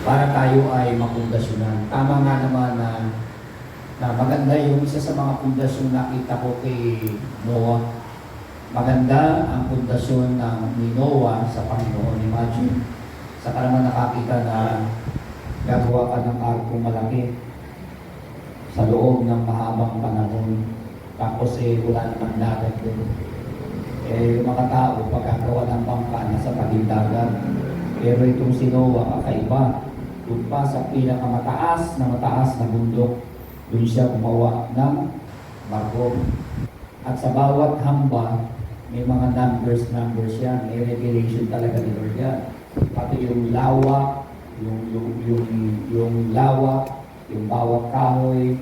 para tayo ay mapundasyonan. Tama nga naman na maganda yung isa sa mga pundasyon na nakita ko kay Noah. Maganda ang pundasyon ni Noah sa Panginoon. Imagine, sa naman nakakita na gagawa ka ng arkong malaki sa loob ng mahabang panahon. Tapos wala naman dagat doon. Yung mga tao, pagkagawa ng bangka, nasa pagindagan. Pero itong si Noah, kakaiba. Doon pa sa pinakamataas na bundok, doon siya gumawa ng barko. At sa bawat hamba, may mga numbers yan. May revelation talaga ni Lord yan. Pati yung lawak, yung lawak, yung bawat kahoy,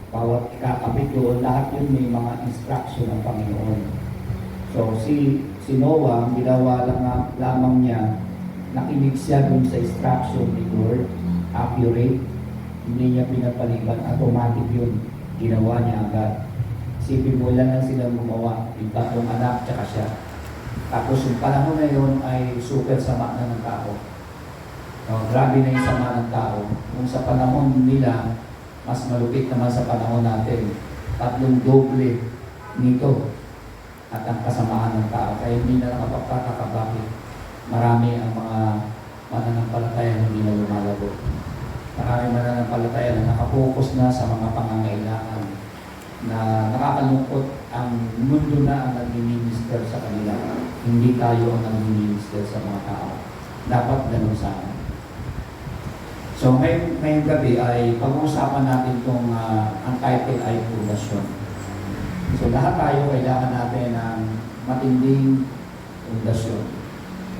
bawat kakapit doon, lahat yun may mga instruction ng Panginoon. So si Noah, ginawa lamang niya, nakinig siya dun sa instruction ni Lord, accurate, hindi niya pinapaliban, automatic yun, ginawa niya agad. Isipin mo lang silang gumawa, yung tatlong anak, tsaka siya. Tapos yung panahon na yun ay super sama na ng tao. Grabe na yung sama ng tao. Kung sa panahon nila, mas malupit naman sa panahon natin. Tatlong doble nito at ang kasamaan ng tao. Kaya hindi na nakapagtataka bakit marami ang mga mananampalataya na hindi na lumalago. Marami mananampalataya na nakapokus na sa mga pangangailangan na nakakalungkot ang mundo na ang nag-minister sa kanila. Hindi tayo ang nag-minister sa mga tao. Dapat ganun sana. So ngayong gabi ay pag-uusapan natin itong ang title ay pundasyon. So lahat tayo kailangan natin ng matinding pundasyon.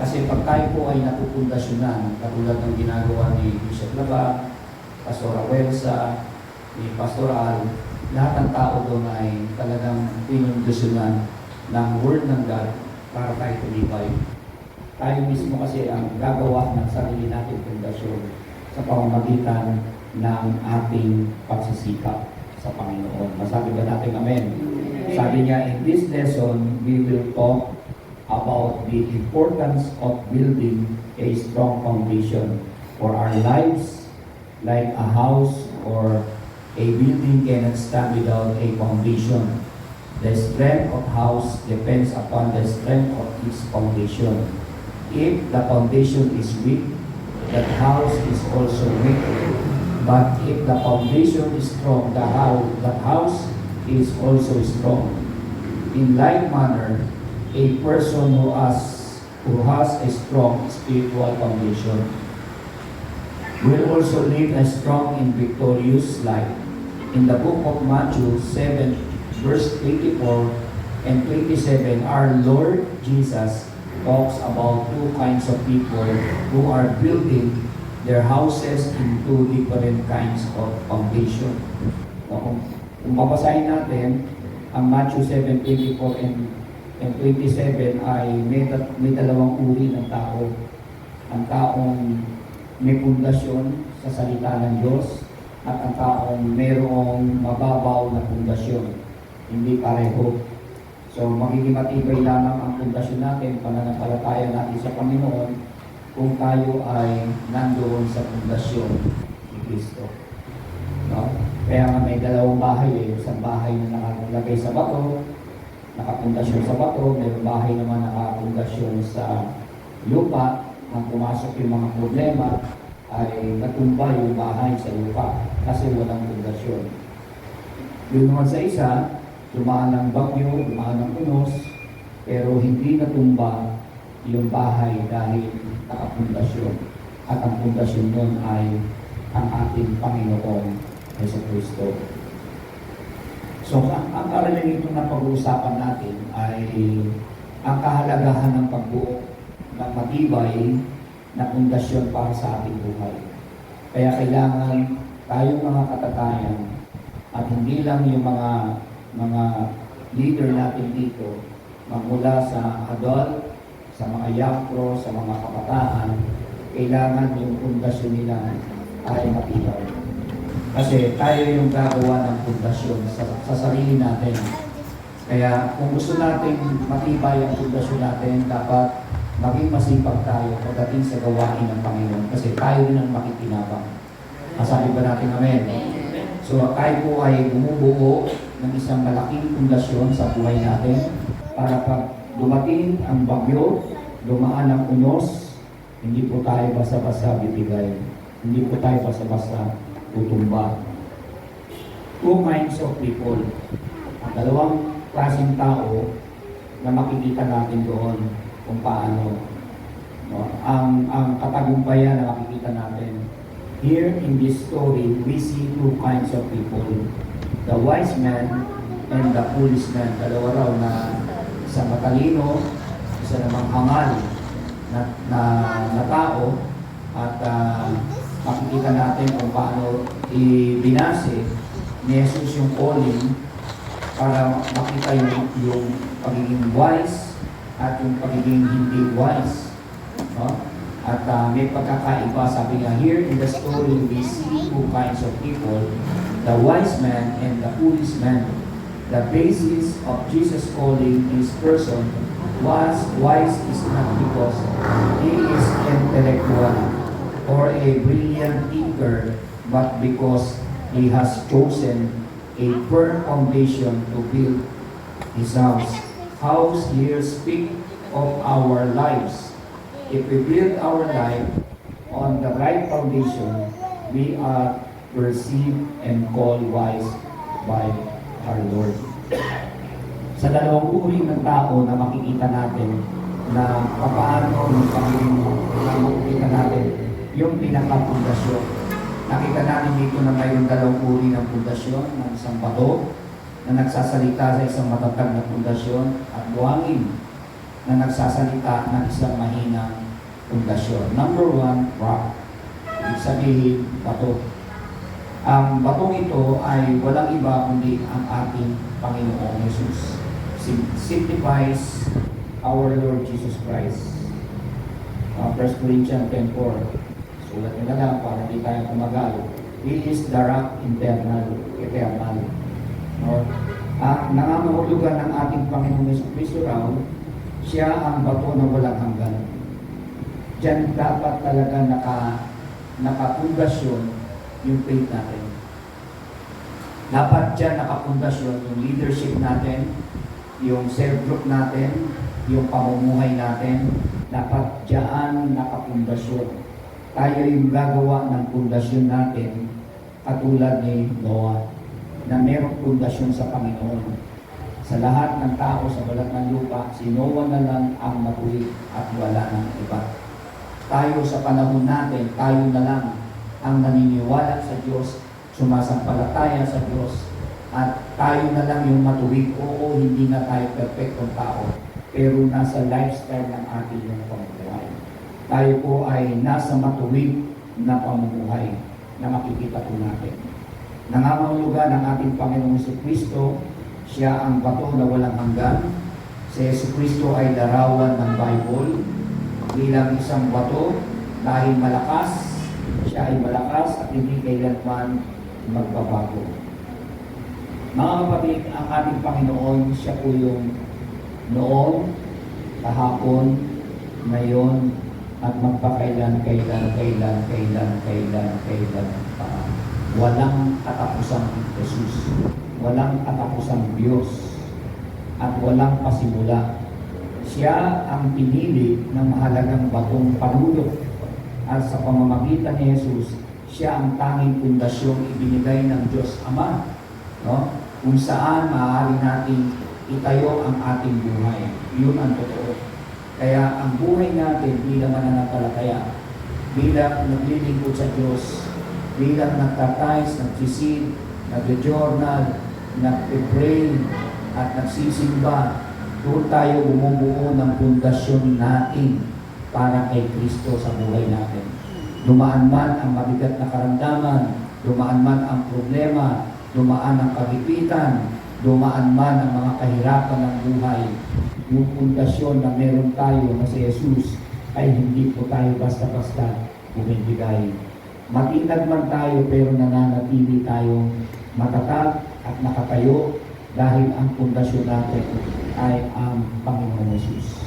Kasi pag tayo po ay napupundasyonan, katulad ng ginagawa ni Bishop Laba, Pastor Awelsa, ni Pastor Al, lahat ng tao doon ay talagang pinundasyonan ng Word ng God para tayo tumibay. Tayo mismo kasi ang gagawa ng sarili natin pundasyon sa pamamagitan ng ating pagsisikap sa Panginoon. Masabi ba natin amen? Sabi niya, in this lesson, we will talk about the importance of building a strong foundation for our lives, like a house or a building cannot stand without a foundation. The strength of house depends upon the strength of its foundation. If the foundation is weak, that house is also weak. But if the foundation is strong, that house is also strong. In like manner, a person who has a strong spiritual foundation will also live a strong and victorious life. In the book of Matthew 7, verse 24 and 27, our Lord Jesus talks about two kinds of people who are building their houses in two different kinds of foundation. Kung babasahin natin, ang Matthew 7, 24 and 27 ay may dalawang uri ng tao. Ang taong may pundasyon sa salita ng Diyos at ang taong mayroong mababaw na pundasyon. Hindi pareho. So, magiging matibay lamang ang pundasyon natin, pananampalataya natin sa Panginoon, kung tayo ay nandoon sa pundasyon ni Kristo. No? Kaya nga may dalawang bahay isang bahay na nakalagay sa bato, nakapundasyon sa bato, may bahay naman nakapundasyon sa lupa. Nang pumasok yung mga problema, ay natumba yung bahay sa lupa kasi walang pundasyon. Yung naman sa isa, dumaan ng bagyo, dumaan ng unos, pero hindi natumba yung bahay dahil nakapundasyon. At ang pundasyon nun ay ang ating Panginoon Jesucristo. So, ang aralin ito na pag-uusapan natin ay ang kahalagahan ng pagbuo ng matibay na pundasyon para sa ating buhay. Kaya kailangan tayong mga katatayan at hindi lang yung mga leader natin dito, magmula sa adult, sa mga young pro, sa mga kabataan, kailangan yung pundasyon nila ay matibay. Kasi tayo yung gagawa ng pundasyon sa sarili natin. Kaya kung gusto natin matibay ang pundasyon natin, dapat maging masipag tayo pagdating sa gawain ng Panginoon kasi tayo rin ang makikinabang. Masabi ba natin amen? So tayo po ay bumubuo ng isang malaking pundasyon sa buhay natin para pag dumating ang bagyo, dumaan ang unos, hindi po tayo basta-basta bibigay. Hindi po tayo basta-basta tutumba. Two kinds of people. Ang dalawang klaseng tao na makikita natin doon kung paano. No? Ang katagumpayan na makikita natin. Here in this story, we see two kinds of people. The wise man and the foolish man. Dalawa raw na isang matalino, isa namang hangal na tao. At makikita natin kung paano ibinase ni Jesus yung calling para makita yung pagiging wise at yung pagiging hindi wise. No? At may pagkakaiba, sabi nga, here in the story we see two kinds of people, the wise man and the foolish man. The basis of Jesus calling his person was wise is not because he is intellectual or a brilliant thinker, but because he has chosen a firm foundation to build his house. House here speak of our lives. If we build our life on the right foundation, we are perceived and called wise by our Lord. Sa dalawang uri ng tao na makikita natin na paano yung pagiging na makikita natin yung pinaka-pundasyon. Nakita natin dito na mayroong dalawang uri ng pundasyon, ng isang bato na nagsasalita sa isang matatag na pundasyon at buhangin na nagsasalita ng isang mahinang pundasyon. Number one, rock. Ibig sabihin, bato. Ang batong ito ay walang iba kundi ang ating Panginoong Jesus. Signifies our Lord Jesus Christ. 1 Corinthians 10:4. Sulat nyo na lang para hindi tayo kumagal. He is the rock eternal. Nangangahulugan ng ating Panginoong Jesucristo raw, siya ang bato na walang hanggan. Diyan dapat talaga nakapundasyon yung faith natin. Dapat diyan nakapundasyon yung leadership natin, yung self-group natin, yung pamumuhay natin. Dapat diyan nakapundasyon. Tayo yung gagawa ng pundasyon natin katulad ni Noah na merong pundasyon sa Panginoon. Sa lahat ng tao sa balat ng lupa, si Noah na lang ang matuwid at wala ng iba. Tayo sa panahon natin, tayo na lang ang naniniwala sa Diyos, sumasampalataya sa Diyos, at tayo na lang yung matuwid. Oo, hindi na tayo perfectong tao, pero nasa lifestyle ng ating yung pamumuhay. Tayo po ay nasa matuwid na pamumuhay na makikita po natin. Nangangahulugan ng ating Panginoong Jesucristo, siya ang bato na walang hanggan. Si Jesucristo ay larawan ng Bible bilang isang bato dahil malakas. Siya ay malakas at hindi kailanman magbabago. Mga kapatid, ang ating Panginoon, siya po yung noon, kahapon, ngayon, at magpakailan pa. Walang katapusang Jesus. Walang katapusang Diyos. At walang pasimula. Siya ang pinili ng mahalagang batong panulok. At sa pamamagitan ni Jesus, siya ang tanging pundasyong ibinigay ng Diyos Ama. No? Kung saan maaari natin itayo ang ating buhay. Yun ang totoo. Kaya ang buhay natin bilang mananampalataya, bilang naglilingkod sa Diyos, bilang nagtatize, nagsisid, nag-journal, nag-pray, at nagsisimba, doon tayo bumubuo ng pundasyon natin para kay Kristo sa buhay natin. Dumaan man ang mabigat na karamdaman, dumaan man ang problema, dumaan ang kagipitan, dumaan man ang mga kahirapan ng buhay, yung pundasyon na meron tayo na si Jesus ay hindi po tayo basta-basta bumibigay. Matinag man tayo pero nananatili tayong matatag at nakatayo dahil ang pundasyon natin ay ang Panginoon Jesus.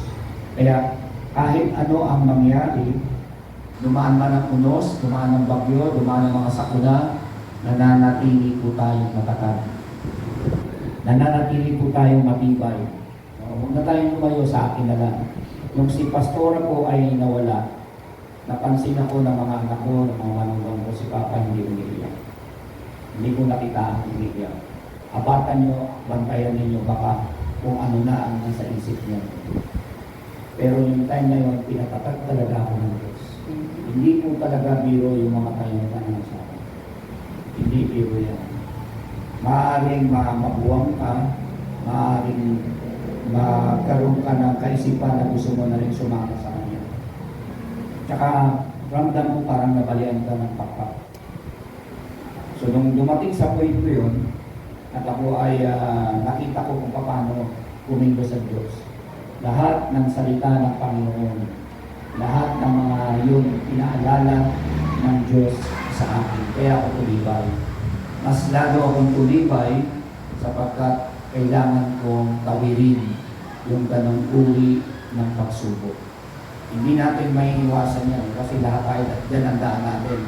Kaya Kahit ano ang mangyari, dumaan man ang unos, dumaan ang bagyo, dumaan ang mga sakuna, nananatili po tayong matatag. Nananatili po tayong matibay. Huwag na tayong lumayo, sa akin na lang. Nung si Pastora po ay nawala, napansin ako ng mga anak ko, ng mga manugang ko, si Papa hindi umiiyak. Hindi ko nakita ang umiiyak. Abatan nyo, bantayan ninyo, baka kung ano na ang nasa isip niyo. Pero yung time na yun, pinatatag talaga ako ng Diyos. Hindi po talaga biro yung mga tayo na tanong sa akin. Hindi biro yan. Maaaring mabuwang ka, maaaring magkaroon ka ng kaisipan na gusto mo na rin sumama sa kanya. Tsaka, ramdam mo parang nabalian ka ng pakpak. So, nung dumating sa point ko yun, at ako ay nakita ko kung paano kumindo sa Diyos. Lahat ng salita ng Panginoon, lahat ng mga yun, pinaalala ng Diyos sa akin. Kaya ako tulibay. Mas lalo akong tulibay sapagkat kailangan kong tawirin yung ganong uri ng pagsubok. Hindi natin may iwasan yan kasi lahat tayo dyan ang daan natin.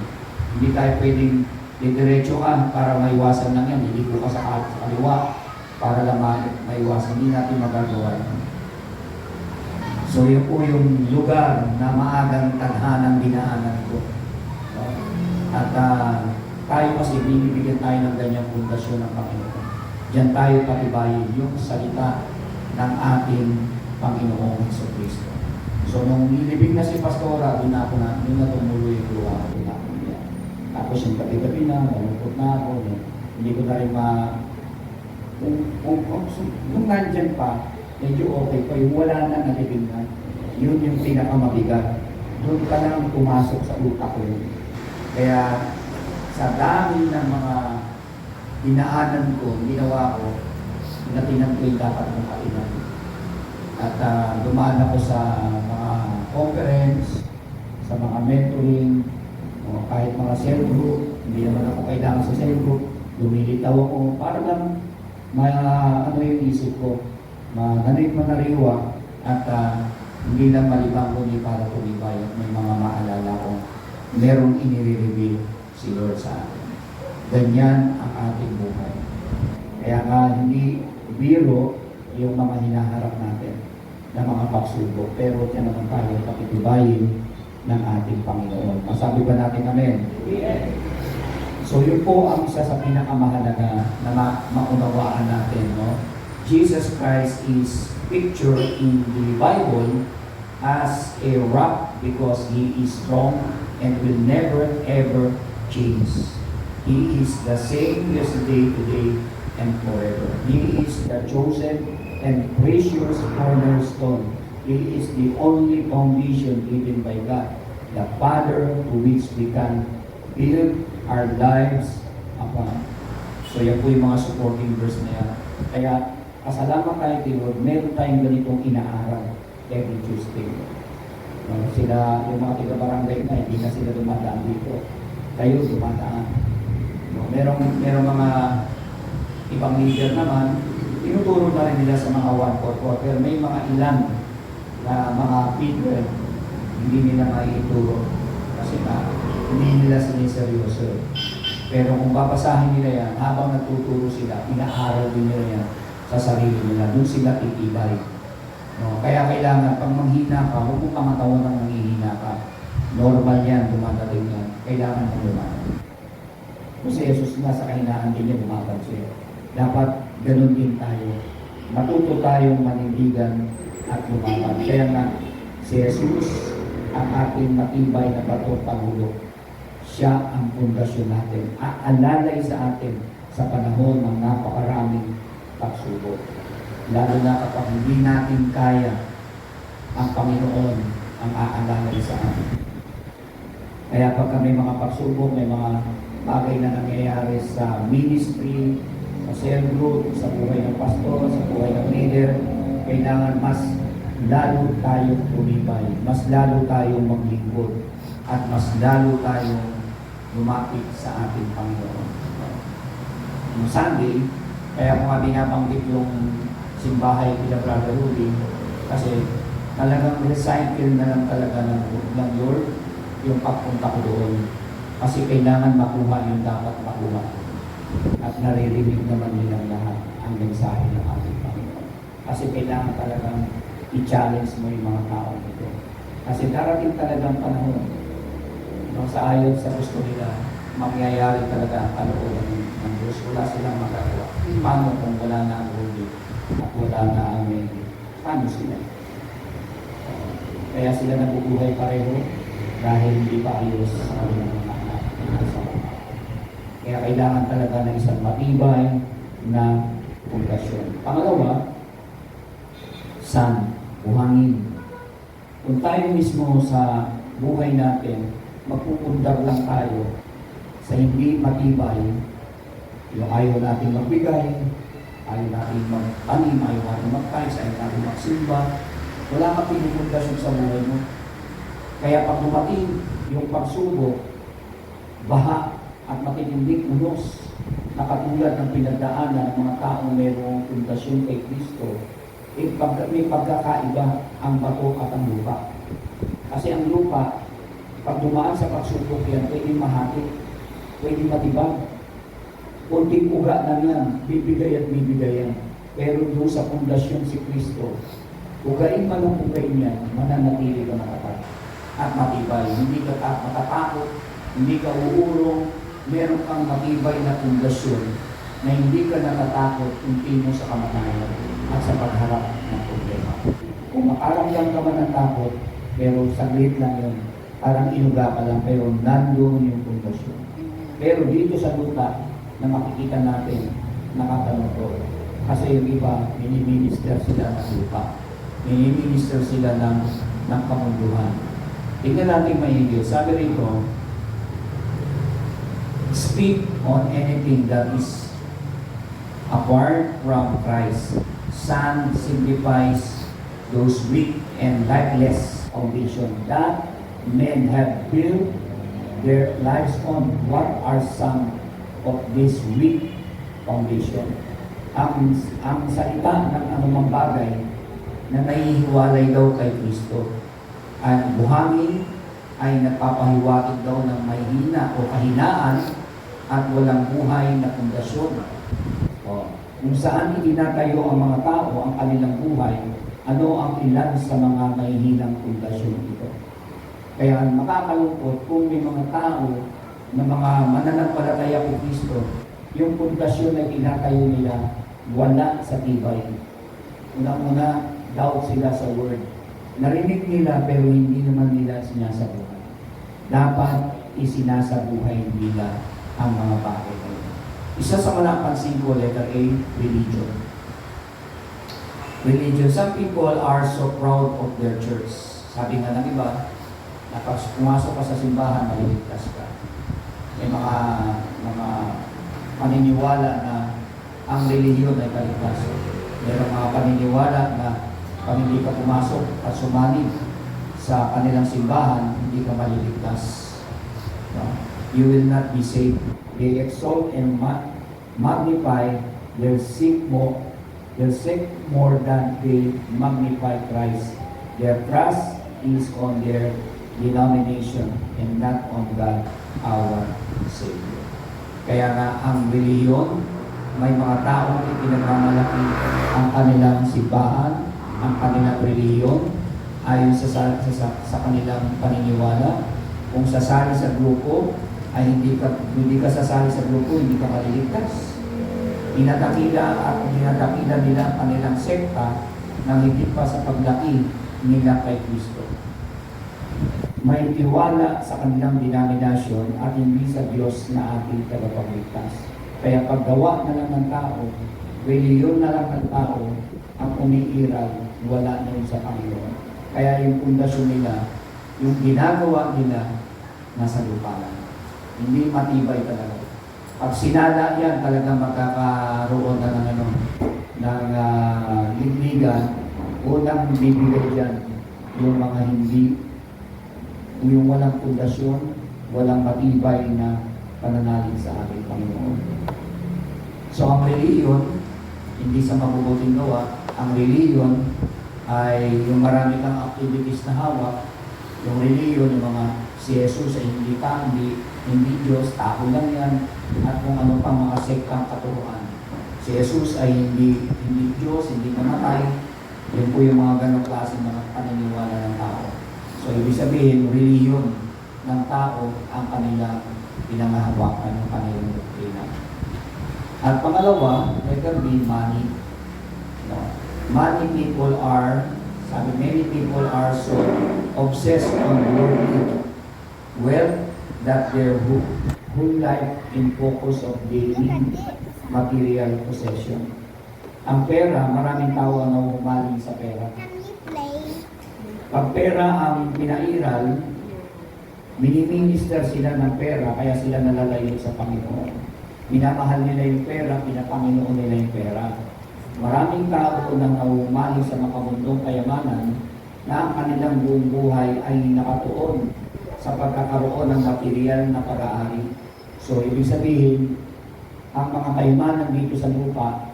Hindi tayo pwedeng didiretso ka para maiwasan lang yan. Hindi ko ka sa kaliwa para lang maiwasan. Hindi natin magagawa yan. So yun po yung lugar na maagang tadhanang dinaanan ko. At tayo kasi binibigyan tayo ng ganyang pundasyon ng Panginoon. Diyan tayo patibayin yung salita ng ating Panginoong Jesucristo. So nung nilibig na si Pastora, doon na tumuloy yung luha ko. Tapos yung gabi-gabi na, malungkot na ako. Hindi ko na rin kung nandyan pa, medyo okay pa. Yung wala na nalibig na, yun yung pinakamabigat. Doon ka lang pumasok sa utak ko. Kaya sa dami ng mga dinaanan ko, ginawa ko, natinan ko yung dapat mong kainan. At dumaan ako sa mga conference, sa mga mentoring, kahit mga cell group, hindi naman ako kailangan sa cell group, lumilitaw ako para lang ano yung isip ko, manariwa at hindi lang malibang kundi para tumibay at may mga maalala ko merong inire-reveal si Lord sa atin. Ganyan ang ating buhay. Kaya nga hindi biro yung mga hinaharap natin na mga pagsubok, pero yan naman tayo pakitibayin ng ating Panginoon. Masabi ba natin amen? Yes. So yun po ang isa sa pinakamahalaga na maunawaan natin. No? Jesus Christ is pictured in the Bible as a rock because He is strong and will never ever change. He is the same yesterday, today, and forever. He is the chosen and precious cornerstone. He is the only foundation given by God, the Father to which we can build our lives upon. So yan po yung mga supporting verse na yan. Kaya pasalamat tayo kay Lord, meron tayong ganitong inaaral every Tuesday. Sila, yung mga taga-barangay na, hindi na sila dumadaan dito. Kayo dumadaan. Merong mga ibang leader naman, tinuturo na rin nila sa mga 144, pero may mga ilan na mga people, hindi nila maituro kasi hindi nila siniseryoso. Pero kung babasahin nila yan, habang nagtuturo sila, inaaral din nila yan sa sarili nila. Doon sila titibay. No? Kaya kailangan, pag manghina ka, huwag mo pangatawan ng manghihina ka. Normal yan, dumadating yan. Kailangan mo dumating. Kasi Jesus nga sa kahinaan din niya bumaban siya. Dapat ganun din tayo. Matuto tayong manindigan at lumaban. Kaya nga, si Jesus, ang ating matibay na bato pangulog. Siya ang pundasyon natin. Aalalay sa atin sa panahon ng napakaraming pagsubok. Lalo na kapag hindi natin kaya, ang Panginoon ang aalalay sa atin. Kaya pag may mga pagsubok, may mga bagay na nangyayari sa ministry, sa cell group, sa buhay ng pastor, sa buhay ng leader, kailangan mas lalo tayong tumibay, mas lalo tayong maglingkod, at mas lalo tayong lumapit sa ating Panginoon. Yung Sunday, kaya ko nga binabanggit yung simbahay kila Brother Rudy, kasi Talagang recycle na lang talaga ng Lord yung pagpunta ko doon. Kasi kailangan makuha yung dapat makuha. At naririnig naman nilang lahat ang mensahe ng ating Panginoon. Kasi kailangan talagang i-challenge mo yung mga tao nito. Kasi darating talagang panahon, sa ayon sa gusto nila, mangyayari talaga ang kalooban ng Diyos. Wala silang magagawa. Paano kung wala na ang Holy at wala na ang Mary? Paano sila? Kaya sila nabubuhay pareho dahil hindi pa ayos sa kanilang mga anak. Kaya kailangan talaga ng isang matibay na pundasyon. Pangalawa, sun, buhangin. Kung tayo mismo sa buhay natin, magpupundar lang tayo sa hindi matibay, yung ayaw natin magbigay, ayaw natin magtanim, ayaw natin magkais, ayaw natin magsimba, wala kang pinupundasyon sa buhay mo. Kaya pag dumating yung pagsubok, baha at matitinding unos, na katulad ng pinagdaanan ng mga taong mayroong pundasyon kay Kristo, may pagkakaiba ang bato at ang lupa. Kasi ang lupa, pag dumaan sa pagsubok yan, pwede mahati, pwede matibag. Kunting uga na yan, bibigay at bibigay yan. Pero doon sa pundasyon si Kristo, ugain man ang ugain yan, mananatili ka matapat at matibay. Hindi ka matatakot, hindi ka uurong, meron kang matibay na pundasyon na hindi ka natatakot kung mo sa kamatayan at sa pagharap ng problema. Kung makaramdam ka man ng takot, pero saglit lang yun, parang inuga ka lang, pero nandun yung pundasyon. Pero dito sa lupa, na makikita natin, nakatanong. Kasi yung iba, mini-minister sila ng lupa. Mini-minister sila ng kamunduhan. Tingnan natin maigi. Sabi rito, speak on anything that is apart from Christ. Sun signifies those weak and lifeless foundation that men have built their lives on. What are some of this weak foundation? Ang salita ng anumang bagay na naihiwalay daw kay Kristo. Ang buhangin ay nagpapahiwatig daw ng mahina o kahinaan at walang buhay na pundasyon. Kung saan itinatayo ang mga tao ang kanilang buhay, ano ang ilan sa mga mahihinang pundasyon ito? Kaya makakalungkot kung may mga tao na mga mananampalataya kay Kristo, yung pundasyon na tinatayo nila wala sa tibay. Una-una, doubt sila sa word. Narinig nila pero hindi naman nila sinasabuhay. Dapat isinasabuhay nila ang mga bagay. Isa sa mga napansin ko, letter A, religion. Religion. Some people are so proud of their church. Sabi nga ng iba, na pag pumasok ka sa simbahan, maliligtas ka. May mga paniniwala na ang relihiyon ay kaligtasan. Mayroong mga paniniwala na pag hindi ka pumasok at sumali sa kanilang simbahan, hindi ka maliligtas. You will not be saved. They exalt and magnify their sick more than they magnify Christ. Their trust is on their denomination and not on God, our Savior. Kaya nga ang relihiyon, may mga taong ipinagmamalaki ang kanilang simbahan, ang kanilang relihiyon, ayon sa kanilang paniniwala. Kung sasali sa grupo, ay hindi ka sasali sa grupo, hindi ka maliligtas. Dinadakila nila ang kanilang sekta nang higit pa sa paglaki nila kay Kristo. May tiwala sa kanilang denominasyon at hindi sa Diyos na ating tagapagligtas. Kaya paggawa na lang ng tao, reliyon na lang ng tao, ang umiiral, wala na yun sa Panginoon. Kaya yung pundasyon nila, yung ginagawa nila, nasa lupa lang. Hindi matibay talaga. Pag sinala yan, talagang magkakaroon na ng ligligan, unang bibigay dyan yung mga hindi, yung walang pundasyon, walang matibay na pananalig sa ating Panginoon. So ang reliyon, hindi sa mabubuting gawa, ang reliyon ay yung marami kang activities na hawak, yung reliyon, yung mga si Jesus ay hindi tanggi, hindi Diyos, tao lang yan, at kung ano pang mga sektang katuruan. Si Jesus ay hindi Diyos, hindi namatay. Yun po yung mga ganong klase mga paniniwala ng tao. So, ibig sabihin, reliyon ng tao ang kanilang pinangahawakan ng kanilang doktrina. At pangalawa, let there be money. No. Many people are, many people are so obsessed on worldly wealth that their whole life in focus of gaining material possession. Ang pera, maraming tao ang nahuhumaling sa pera. Pag pera ang pinairal, miniminister sila ng pera, kaya sila nalalayo sa Panginoon. Minamahal nila yung pera, pinapanginoon nila yung pera. Maraming tao nang nahuhumaling sa makamundong kayamanan na ang kanilang buong buhay ay nakatuon sa pagkakaroon ng material na pag-aari. So, ibig sabihin, ang mga kayamanan dito sa lupa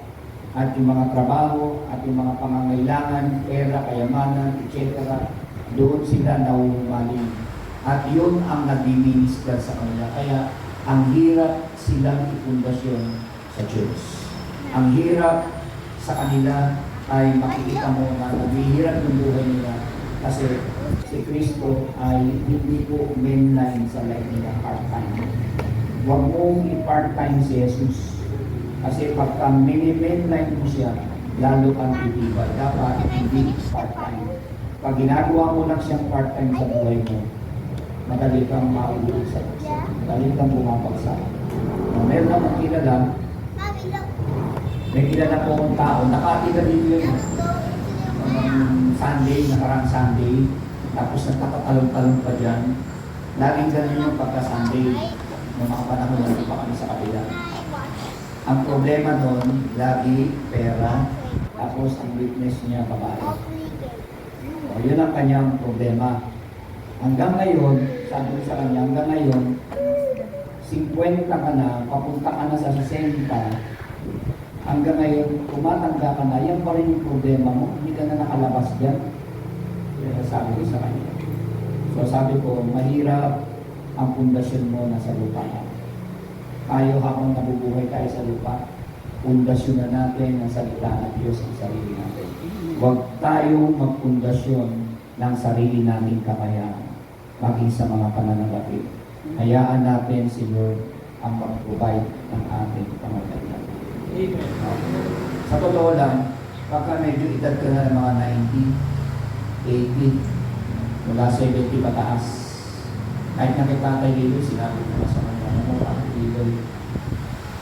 at yung mga trabaho at yung mga pangangailangan, pera, kayamanan, etc. Doon sila nahuhumaling. At yun ang nag-minister sa kanila. Kaya ang hirap silang ipundasyon sa Diyos. Ang hirap sa kanila ay makikita mo na naghihirap yung buhay nila kasi si Kristo ay hindi po mainline sa life nila part-time. Huwag mong i-part-time si Jesus. Kasi pagka mainline mo siya, lalo kang titibay. Dapat hindi part-time. Pag ginagawa mo lang siyang part-time sa buhay mo, madali kang maulit sa Diyos. Madali kang bumabagsak. Meron akong kilala, may kilala po akong tao, nakatira dito yun. Sunday, nakarang Sunday, tapos nagkakatalong-talong pa dyan. Laging ganun yung pagka-Sunday. Noong mga panahon, nandito pa kami sa kabila. Ang problema doon, lagi pera, tapos ang witness niya babae. O, yun ang kanyang problema. Hanggang ngayon, sabi ko sa kanya, hanggang ngayon, 50 ka na, papunta ka na sa 60, hanggang ngayon, tumatanda ka na, yan pa rin yung problema mo, hindi ka na nakalabas dyan. Kaya sabi ko sa kanya. So sabi ko, mahirap ang pundasyon mo na sa lupa. Tayo habang nabubuhay tayo sa lupa, pundasyon na natin ang salita ng Diyos ang sarili natin. Huwag tayo magpundasyon ng sarili nating kakayahan, maging sa mga pananalapi. Hayaan natin si Lord ang mag-provide ng ating pangangailangan. Sa totoo lang, baka medyo edad ka na ng mga 90, 80, mula 70 pataas. Kahit nakita kay Lilo, sinabi ko na sa kanya, ano mo ang Lilo,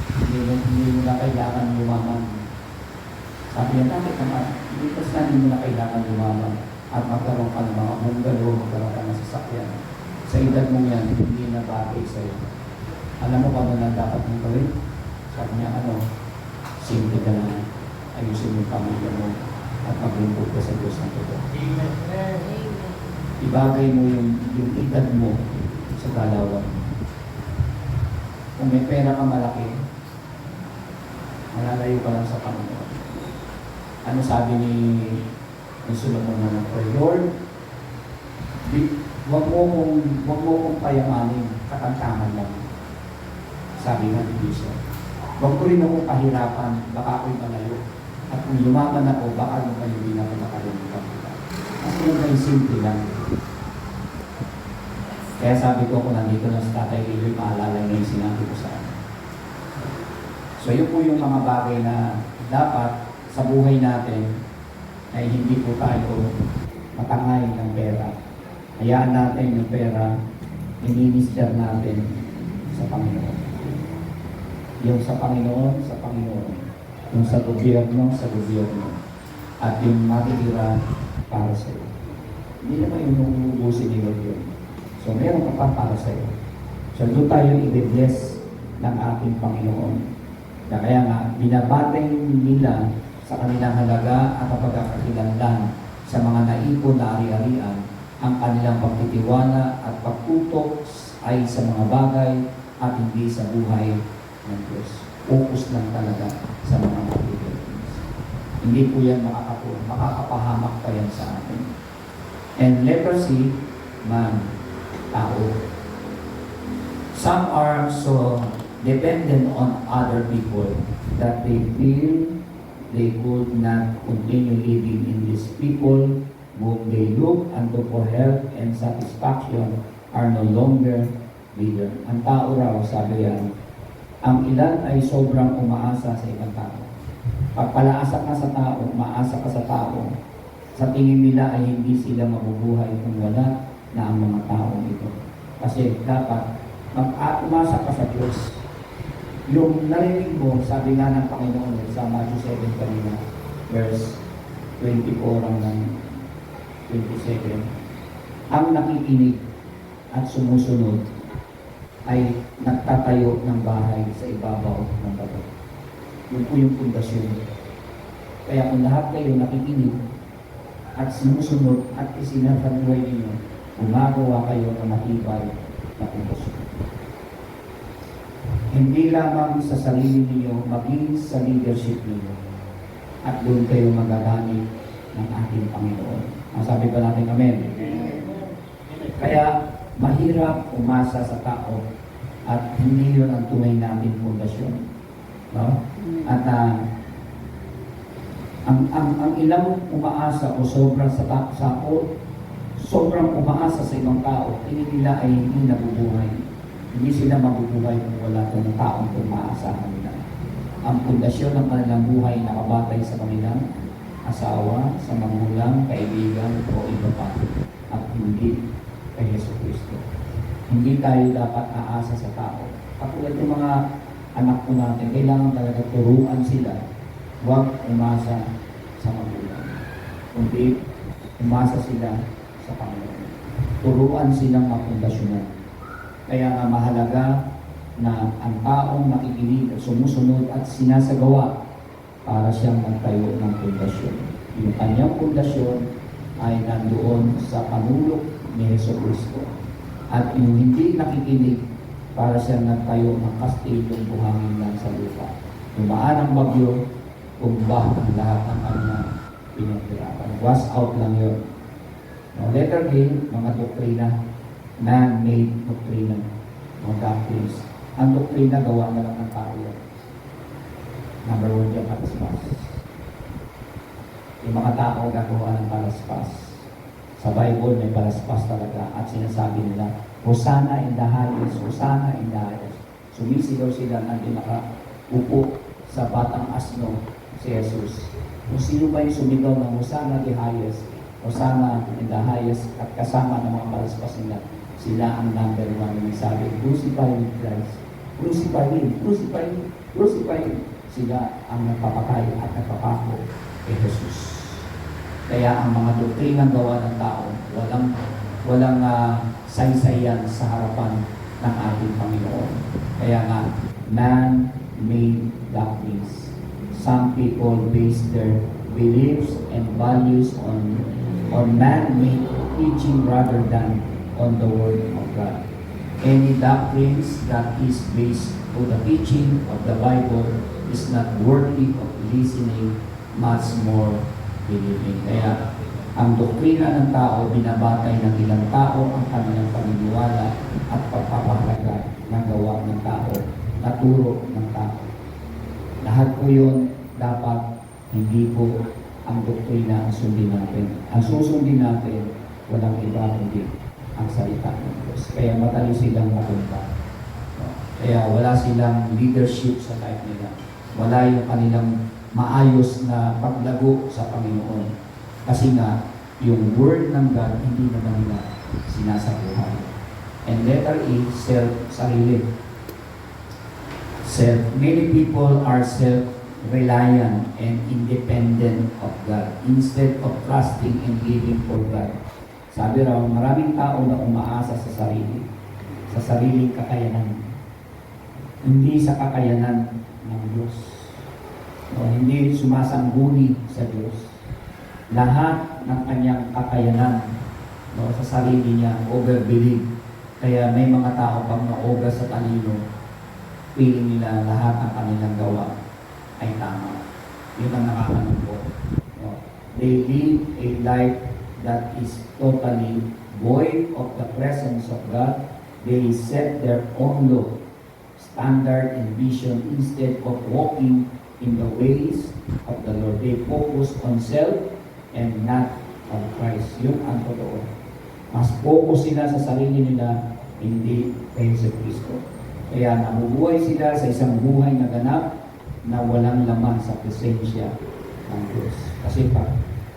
hindi mo na kailangan lumaman. Sabi niya, bakit naman? Hindi kasi mo na kailangan lumaman at magkaroon ka ng mga bungalow, magkaroon ka ng sasakyan. Sa edad mo yan, hindi na bagay sa'yo. Alam mo pa mo na dapat mong gawin? Sabi niya, simple ka lang. Ayusin mo yung pamilya mo at maglingkod ka sa Diyos ng totoo. Ibagay mo yung edad mo sa galawan. Kung may pera ka malaki, malalayo ka lang sa Panginoon. Ano sabi ni Solomon na Lord, Huwag mo kong payamanin, katantangan lang. Sabi nga ni Bishop. Huwag ko rin akong pahirapan, baka ako'y malayo. At kung lumaban ako, baka nung kayo din ako nakalimutan kita. Kasi yung may simple lang. Kaya sabi ko, kung nandito na sa Tatay Lilo, maalala niya yung sinabi ko sa akin. So yun po yung mga bagay na dapat sa buhay natin ay hindi po tayo matangay ng pera. Hayaan natin yung pera, i-minister natin sa Panginoon. Yung sa Panginoon, sa Panginoon. Yung sa gobyerno, sa gobyerno. At yung matitira para sa iyo. Hindi naman yung uubusin ni Lord yun. So meron ka pa para sa iyo. So doon tayo i-bless ng ating Panginoon. Kaya nga, binabateng nila sa kanilang halaga at pagkakakilanlan sa mga naipon na ari-arian ang kanilang pagtitiwala at pagtutok ay sa mga bagay at hindi sa buhay ng Diyos. Focus lang talaga sa mga material things. Hindi po yan makakatulong. Makakapahamak pa yan sa atin. And leprosy, man, tao. Some are so dependent on other people that they feel they could not continue living in these people whom they look unto for help and satisfaction are no longer with them. Ang tao raw, sabi yan, ang ilan ay sobrang umaasa sa ibang tao. Pag palaasa ka sa tao, umaasa ka sa tao, sa tingin nila ay hindi sila mabubuhay kung wala na ang mga taong ito. Kasi dapat umasa ka sa Diyos. Yung narinig mo, sabi nga ng Panginoon sa Matthew 7 kanina, verse 24 hanggang 27, ang nakikinig at sumusunod ay nagtatayo ng bahay sa ibabaw ng bato. Yun po yung pundasyon. Kaya kung lahat kayo nakikinig at sumusunod at isinasabuhay ninyo, gumagawa kayo ng matibay na pundasyon. Hindi lamang sa sarili ninyo, maging sa leadership ninyo. At doon kayo magagamit ng ating Panginoon. Ang sabi ba natin, Amen? Kaya, mahirap umasa sa tao at hindi yun ang tunay natin pundasyon. No? At ang ilang umaasa o sobrang sobrang umaasa sa ibang tao, tingin nila ay hindi nabubuhay. Hindi sila mabubuhay kung wala ng taong umaasahan nila. Ang pundasyon ng kanilang buhay nakabatay sa kanilang asawa, sa magulang, kaibigan o iba pa. At hindi kay Yesu Cristo. Hindi tayo dapat aasa sa tao. Katulad ng mga anak ko natin, kailangan talaga turuan sila. Huwag umasa sa magulang. Kundi umasa sila sa Panginoon. Turuan silang mapundasyonan. Kaya nga mahalaga na ang taong nakikinig at sumusunod at sinasagawa para siyang magtayo ng pundasyon. Yung kanyang pundasyon ay nandoon sa panulok ni Yesu Cristo. At yung hindi nakikinig para siyang nagtayo ng kastilyong buhangin lang sa lupa. Dumaan ang bagyo, tumba ang lahat ng kanyang pinagkirapan. Was out lang yun. Now, letter A, mga doktrina, man-made doktrina, mga doctrines. Ang doktrina, gawa na lang ng tao yan. Number 1 dyan, palaspas. Yung mga tao gagawa ng palaspas. Sa Bible, may palaspas talaga. At sinasabi nila, Hosanna in the highest, Hosanna in the highest. Sumisigaw sila na nakaupo sa batang asno si Jesus. Kung sino ba yung sumigaw ng Hosanna the highest, Hosanna in the highest, at kasama ng mga palaspas nila, sila ang number 1 na nagsabi, crucify with Christ. Crucify Him, crucify Him, crucify Him. Sila ang nagpapatay at nagpapako kay Jesus. Kaya ang mga doktrinang gawa ng tao, walang saysayan sa harapan ng ating Panginoon. Kaya nga, man-made doctrines. Some people base their beliefs and values on man-made teaching rather than on the Word of God. Any doctrines that is based on the teaching of the Bible is not worthy of listening, much more believing. Kaya, ang doktrina ng tao, binabatay ng ilang tao ang kanilang paniniwala at pagpapahalaga ng gawa ng tao, naturo ng tao. Lahat po yun, dapat hindi po ang doktrina ang sundin natin. Ang susundin natin, walang iba kundi ang salita ng Diyos. Kaya matali silang matumba. Kaya wala silang leadership sa life nila. Wala yung kanilang maayos na paglago sa Panginoon. Kasi nga, yung word ng God, hindi naman nila sinasabuhay. And letter E, sarili. Many people are self-reliant and independent of God instead of trusting and living for God. Sabi raw, maraming tao na umaasa sa sariling kakayanan. Hindi sa kakayanan ng Diyos. No, hindi sumasangguni sa Diyos. Lahat ng kanyang kakayanan sa sarili niya, over-believe. Kaya may mga tao pang na-over sa talino, feeling nila lahat ng kanilang gawa ay tama. Yun ang nakakalungkot. No? They live a life that is totally void of the presence of God. They set their own law, standard, and vision instead of walking in the ways of the Lord. They focus on self and not on Christ. Yun ang totoo. Mas focus sila sa sarili nila, hindi kay Yesu Cristo. Kaya nabubuhay sila sa isang buhay na ganap na walang laman sa presensya ng Diyos. Kasi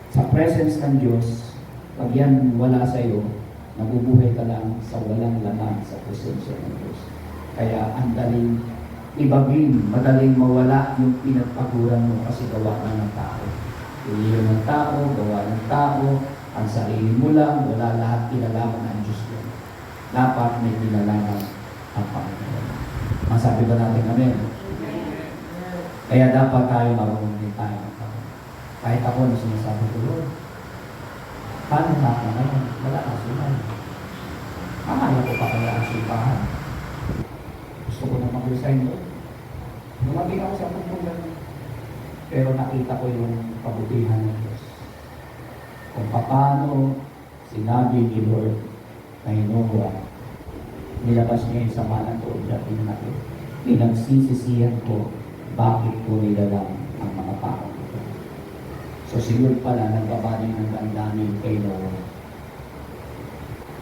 sa presence ng Diyos, pag yan wala sa iyo, nabubuhay ka lang sa walang laman sa presensya ng Diyos. Kaya ang daling ibagin, madaling mawala yung pinagpaguran mo kasi gawa ka ng tao. Iliyo ng tao, gawa ng tao, ang sarili mo lang, wala lahat kinalaman ng Diyos yun. Dapat may kinalaman ang Panginoon. Masabi ba natin amen? Kaya dapat tayo marunong din tayo. Kahit ako na sinasabi ko, Lord, paano na ako ngayon? Wala na sila. Akala ko pa kaya ang sipahan. Gusto ko na mag-resign doon. Lumabing ako sa pagpulan. Pero nakita ko yung kabutihan ng Diyos. Kung paano sinabi ni Lord kay Noah, nilabas niya yung sama ng loob niya, pinagsisisihan ko, bakit ko nilalang ang mga tao ito. So si Lord pala, nagbabaling ng damdamin kay Noah.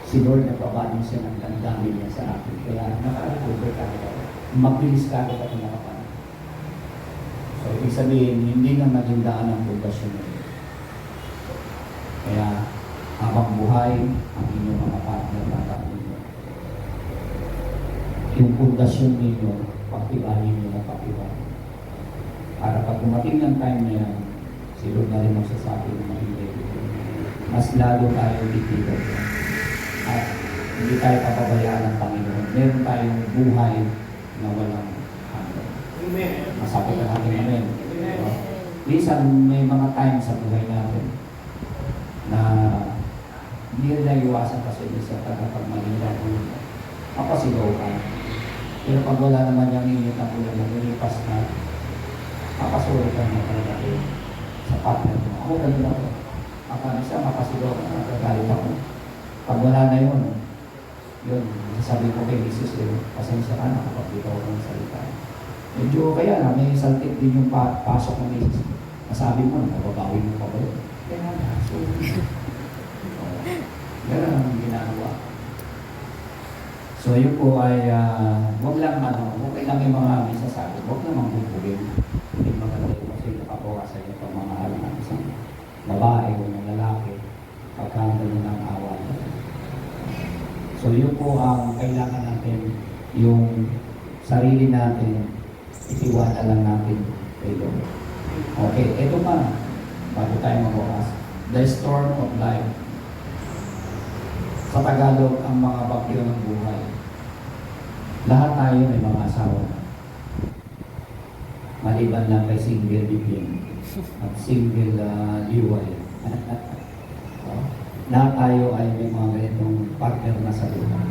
Si Lord nagbabaling siya ng damdamin niya sa akin. Kaya naka-recover ka ito. Mabilis ka ito at nakapan. So ibig sabihin, hindi na naging daan ang pundasyon mo. Kaya habang buhay, ang inyong mga partner na ninyo. Yung pundasyon ninyo, pagtibahin nyo na pagtibahin. Para pag dumating ng time na yan, si Lord na rin magsasabi ng mahigay. Mas lalo tayo titigan. At hindi tayo papabayaan ng Panginoon. Meron tayong buhay na walang hanggan. Amen. Masabi ka natin, amen. Amen. Minsan may mga time sa buhay natin na hindi rin iwasan kasi sa tagapagmalila ko. Mapasigaw ka. Pero pag wala naman yung init na ulan na nilipas na, mapasulit ka na talaga sa partner mo. Ako ganun ako. Isa mapasigaw ka na nagagalit ako. Pag wala na yun, sabi ko kay Mrs. pasensya ka na kapag ikaw ang salita. Medyo kaya na, may saltik din yung pasok ng Mrs. Masabi mo, nababawi mo pa ba yun? Kaya na, so, gano'n ang ginagawa. So yun po ay, huwag lang okay lang yung mga misasabi, huwag namang bubugin. Hindi maganda yung kasi nakabawasan yung pamamahal ng isang babae o ng lalaki pagkandalo ng awal. So yun po ang kailangan natin, yung sarili natin, itiwala lang natin kay Lord. Okay, ito pa, bago tayo magbukas, the storm of life. Sa Tagalog, ang mga bagyo ng buhay. Lahat tayo may mga asawa. Maliban lang kay single bibing at single liway. Lahat tayo ay may mga ganitong partner na sa buhay.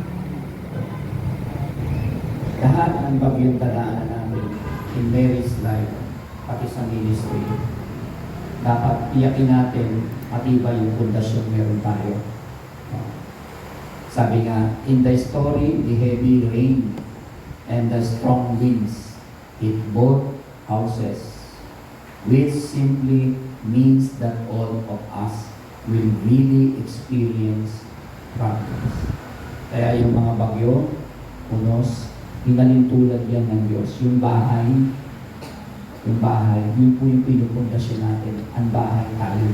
Lahat ng bagyong dadaanan namin in marriage life, pati sa ministry, dapat iyakin natin matibay yung pundasyon meron tayo. Sabi nga, in the story, the heavy rain and the strong winds hit both houses, which simply means that all of us will really experience problems. Kaya yung mga bagyo, unos, hinalintulad yan ng Diyos. Yung bahay, yun po yung pinupundasyon natin. Ang bahay tayo.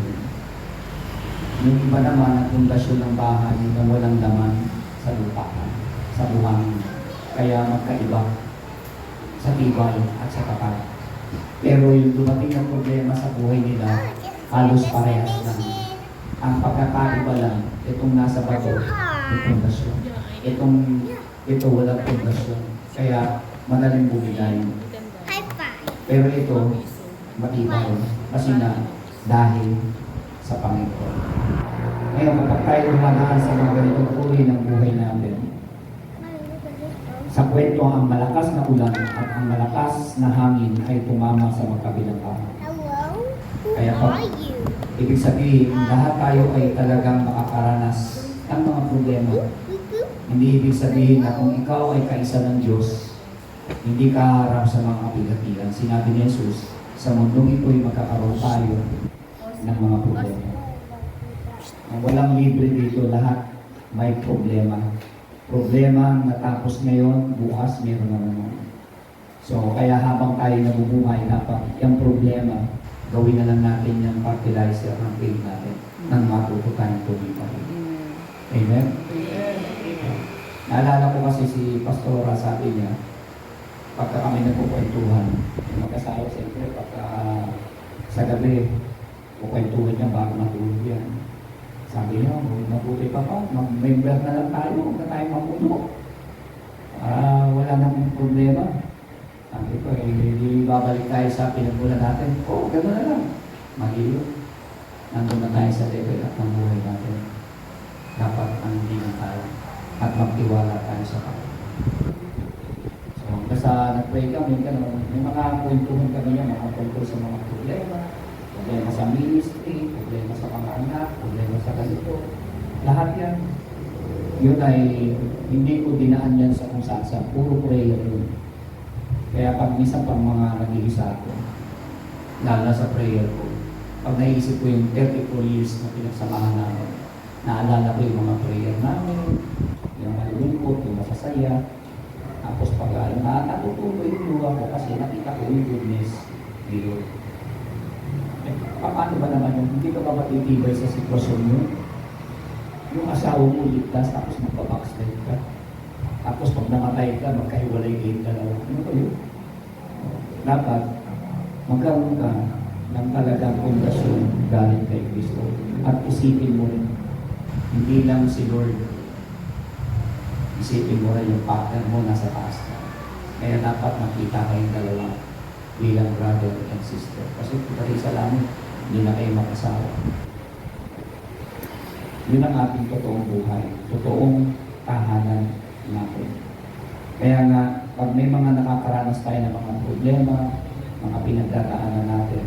Yung iba naman, ang pundasyon ng bahay na walang laman sa lupahan, sa buhangin. Kaya magkaiba sa tibay at sa kapal. Pero yung dumating na problema sa buhay nila, halos parehas lang. Ang pagkakaiba lang, itong nasa bato, may pundasyon. Ito walang pundasyon. Kaya madaling bumigay. Pero ito, matibay. Kasi na, dahil sa Panginoon. Ngayon, kapag tayo dumadaan sa mga ganitong uri ng buhay natin, sa kwento ang malakas na ulan at ang malakas na hangin ay tumama sa magkabilang bahay. Kaya pa, ibig sabihin, lahat tayo ay talagang makakaranas ng mga problema. Hindi ibig sabihin na kung ikaw ay kaisa ng Diyos, hindi ka harap sa mga kapigatian. Sinabi ni Jesus, sa mundong ito'y magkakaroon tayo ng mga problema. Walang libre dito, lahat may problema. Problema natapos ngayon, bukas meron na naman. So, kaya habang tayo nabubuhay, dapat yung problema, gawin na lang natin yung fertilizer ng faith natin nang matuto tayong tumita. Amen? Naalala ko kasi si Pastora, sabi niya, pagka kami nagkukwentuhan, magkasama siyempre, pagka sa gabi, kukwentuhan niya bago matulog yan. Sabi niya, mabuti pa pa, mag-member na lang tayo, huwag na tayo mamuno. Wala nang problema. Sabi ko, hindi babalik tayo sa pinagmulan natin. Gano'n na lang. Mali yun. Nandun na tayo sa level at ng buhay natin. Dapat nandiyan tayo at magtiwala tayo sa Panginoon. So, basta nag-pray kami, gano'n, may mga kwentuhan kami niya, mga tungkol sa mga problema sa ministry, problema sa mga anak, problema sa ganito. Lahat yan. Yun ay hindi ko dinaan yan sa kung saan. Puro prayer yun. Kaya pag minsan pang mga nag-iisa ako, lalo sa prayer ko, pag naisip ko yung 34 years na pinagsamahan namin, naalala ko yung mga prayer namin, yung malulungkot, yung masasaya, tapos pag natutuloy yung luha ko kasi nakita ko yung goodness ni Lord. Paano ba naman yun? Hindi ka ba matitibay sa sitwasyon yun? Yung asawa mo ligtas, tapos magpabackslide ka. Tapos pag namatay ka, magkahiwalay kayong dalawa. Ano ba yun? Dapat, magkaroon ka ng talagang pundasyon galing kay Kristo. At isipin mo rin, hindi lang si Lord. Isipin mo rin yung partner mo nasa taas ka. Kaya dapat makita kayong dalawa bilang brother and sister. Kasi pati sa langit, hindi na kayo mag-asawa. Yun ang ating totoong buhay, totoong tahanan natin. Kaya nga, pag may mga nakakaranas tayo ng mga problema, mga pinagdadaanan natin,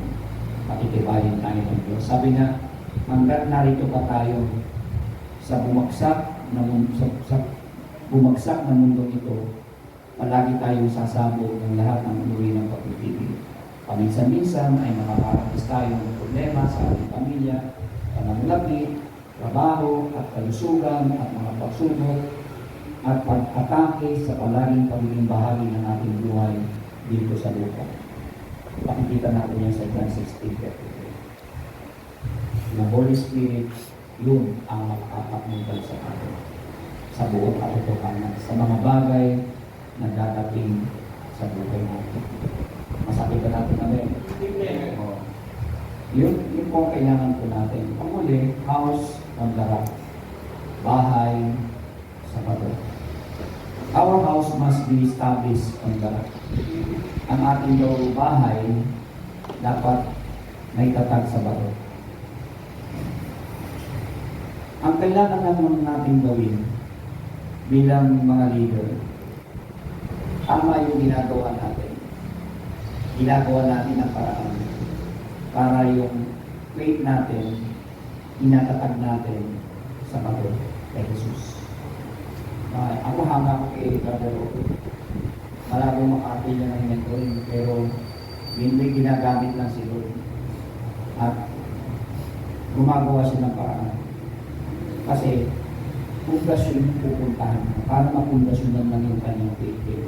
patitibayin tayo ng Diyos. Sabi nga, hanggat narito pa tayo sa bumagsak na mundong ito, palagi tayong sasabog ng lahat ng uri ng pagpipigil. Paminsan-minsan ay makakaranas tayo ng problema sa ating pamilya, pananalapi, trabaho at kalusugan at mga pagsubok at pag-atake sa palaging pagiging bahagi ng ating buhay dito sa lupa. Pakikita natin yan sa John 16:33. Yung Holy Spirit, yun ang makakapagmuntay sa atin sa buong katotohanan, sa mga bagay na dadating sa buhay natin. Masakit ba natin namin? Yun po ang kailangan po natin. Panguli, house on the rock. Bahay sa bato. Our house must be established on the rock. Ang ating bahay dapat may tatag sa bato. Ang kailangan naman natin gawin bilang mga leader, tama yung ginagawa natin. Ginagawa natin ang paraan para yung faith natin, inatatag natin sa bato kay Jesus. Ako hanga ko kay Brother Roque. Malabo makapil niya ng mentoring, pero hindi ginagamit lang si Lord. At gumagawa siya ng paraan. Kasi, pundasyon yung pupuntahan mo. Para mapundasyon lang yung kanyang faith.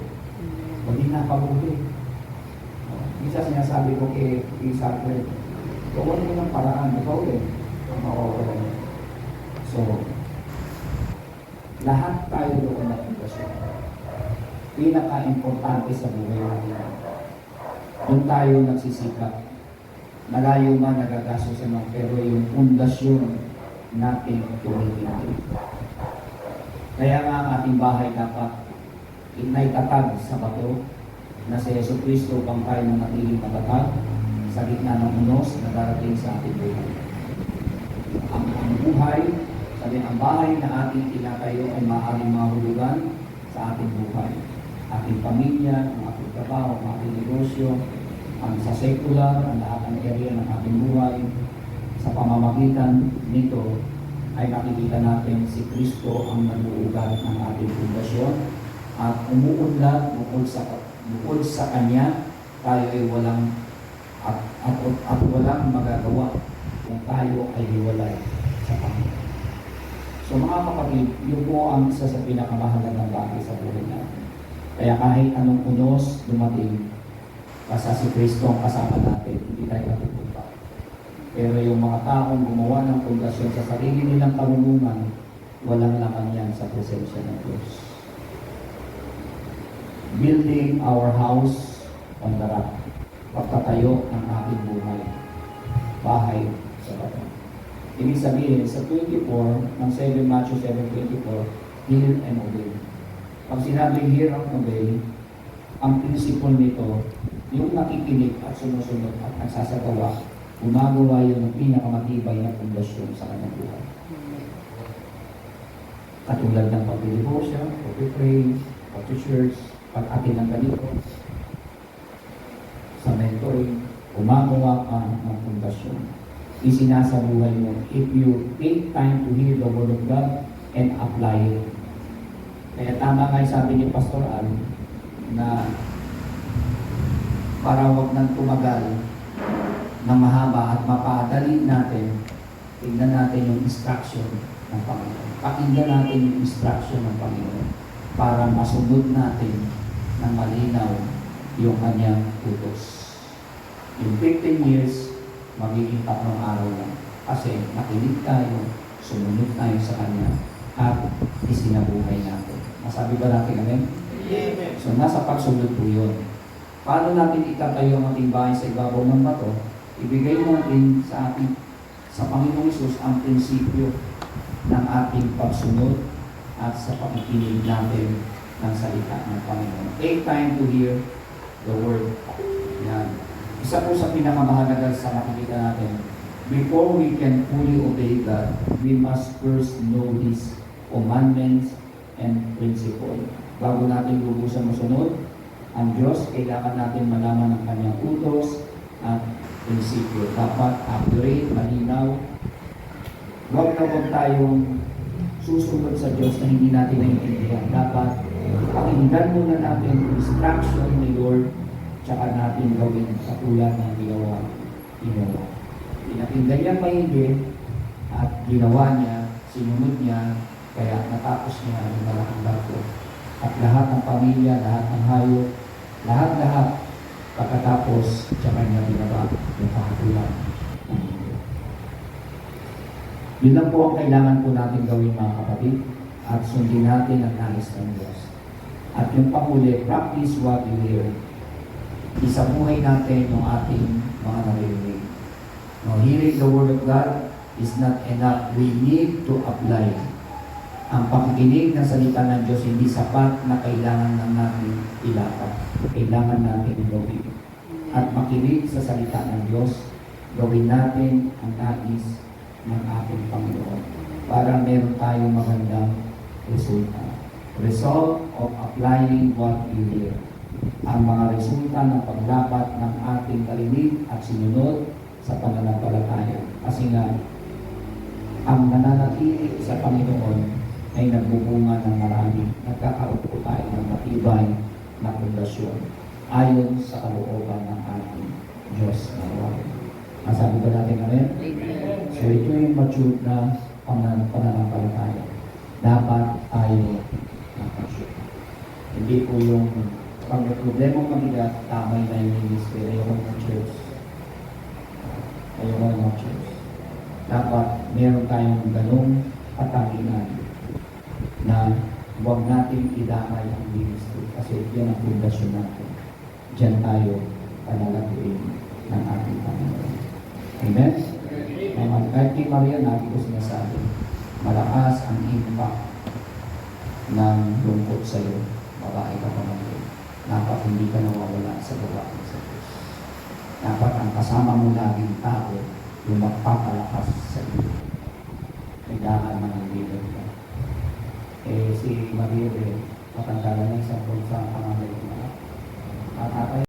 Hindi napabuli. Isa sinasabi ko kay Samuel, gawin mo ng paraan, ikaw rin. So, lahat tayo doon na pundasyon. Pinaka-importante sa buhay natin. Doon tayo nagsisikap. Malayo man nagagaso sa mga, pero yung pundasyon natin tuloy-tuloy. Kaya nga ang ating bahay dapat inaitatag sa bato na si Yesu Cristo pang tayo ng natiling matatag sa gitna ng unos na darating sa ating buhay. Ang buhay, sabi ang bahay na ating tinatayo ay maaaring mahulugan sa ating buhay. Ating pamilya, ang ating trabaho, ang ating negosyo, ang sa secular, ang lahat ng area ng ating buhay. Sa pamamagitan nito ay nakikita natin si Kristo ang nag-uugat ng ating pundasyon at umuunlad bukod sa Kanya, tayo ay walang at walang magagawa kung tayo ay hiwalay sa Panginoon. So mga kapatid, yun po ang isa sa pinakamahalagang bagay sa buhay natin. Kaya kahit anong unos dumating, basta si Kristo ang kasama natin, hindi tayo matutupa. Pero yung mga taong gumawa ng pundasyon sa sarili nilang karunungan, walang laman yan sa presensya ng Diyos. Building our house on the rock. Pagtatayo ng ating buhay. Bahay sa bato. Ibig sabihin, sa 24, ng Matthew 7:24, hear and obey. Pag sinabing hear and obey, ang prinsipyo nito, yung nakikinig at sumusunod at nagsasagawa, gumagawa yun ng pinakamatibay na pundasyon sa kanyang buhay. Katulad ng pag-devotion, pag-pray, pag-church, pag-atin ng ganito, sa mentoring, gumagawa ka ng pundasyon. Isinasabuhay mo if you take time to hear the Word of God and apply it. Kaya tama nga sabi ni Pastor Al na para wag nang tumagal na mahaba at mapadali natin, tignan natin yung instruction ng Panginoon. Pakinggan natin yung instruction ng Panginoon para masunod natin ng malinaw yung kanyang utos. Yung 15 years, magiging 3 araw lang. Kasi nakinig tayo, sumunod tayo sa Kanya, at isinabuhay natin. Masabi ba natin amen? Amen. So nasa pagsunod po yun. Paano natin itatayo ang ating bahay sa ibabaw ng bato? Ibigay natin sa Panginoong Hesus ang prinsipyo ng ating pagsunod at sa pakikinig natin ng salita ng Panginoon. Take time to hear the Word. Yan. Isa po sa pinakamahalaga sa nakikita natin, before we can fully obey God, we must first know His commandments and principle. Bago natin lubusan masunod ang Diyos, kailangan natin malaman ang Kanyang utos at prinsipyo. Dapat accurate, malinaw. Huwag na huwag tayong susunod sa Diyos na hindi natin naiintindihan. Dapat pakinggan muna natin ang instruction ni Lord, tsaka natin gawin katulad ng ginawa ni Noah. Pinakinggan niya maigi at ginawa niya, sinunod niya, kaya natapos niya ang malaking barko. At lahat ng pamilya, lahat ng hayop, lahat-lahat pagkatapos tsaka niya binaba yung kahatulan ng mundo. Yun lang po ang kailangan po natin gawin mga kapatid at sundin natin ang nais ng Diyos. At yung panghuli, practice what you hear. Isabuhay natin yung ating mga naririnig. No, hearing the Word of God is not enough. We need to apply. Ang pakikinig ng salita ng Diyos hindi sapat na kailangan lang natin ilakad. Kailangan natin gawin. At makinig sa salita ng Diyos, gawin natin ang nais ng ating Panginoon para meron tayong magandang resulta. Result of applying what you hear. Ang mga resulta ng paglapat ng ating narinig at sinunod sa pananampalataya. Kasi nga, ang nananatili sa Panginoon ay nagbubunga ng marami. Nagkakaroon po tayo ng matibay na pundasyon ayon sa kalooban ng ating Diyos na wawan. Masabi ba natin amen? So ito yung mature na pananampalataya. Dapat tayo mag-mature. Hindi po yung pag may problema mabigat, tamay na yung ministry, ayoko ng church. Ayoko ng church. Dapat meron tayong ganong katangian na huwag natin idamay ang ministry kasi yan ang pundasyon natin. Diyan tayo panalatuin ng ating Panginoon. Amen? Amen. Kahit kay Maria, natin ko sinasabi, malakas ang impact ng lungkot sa iyo. Babae ka pa naman. Dapat hindi ka nawawala sa gawain sa Diyos. Dapat ang kasama mo laging tao yung magpapalakas sa iyo. Kailangan ng leader ka. Si Maria, matanda na sa bansa ang pangalan ng mga.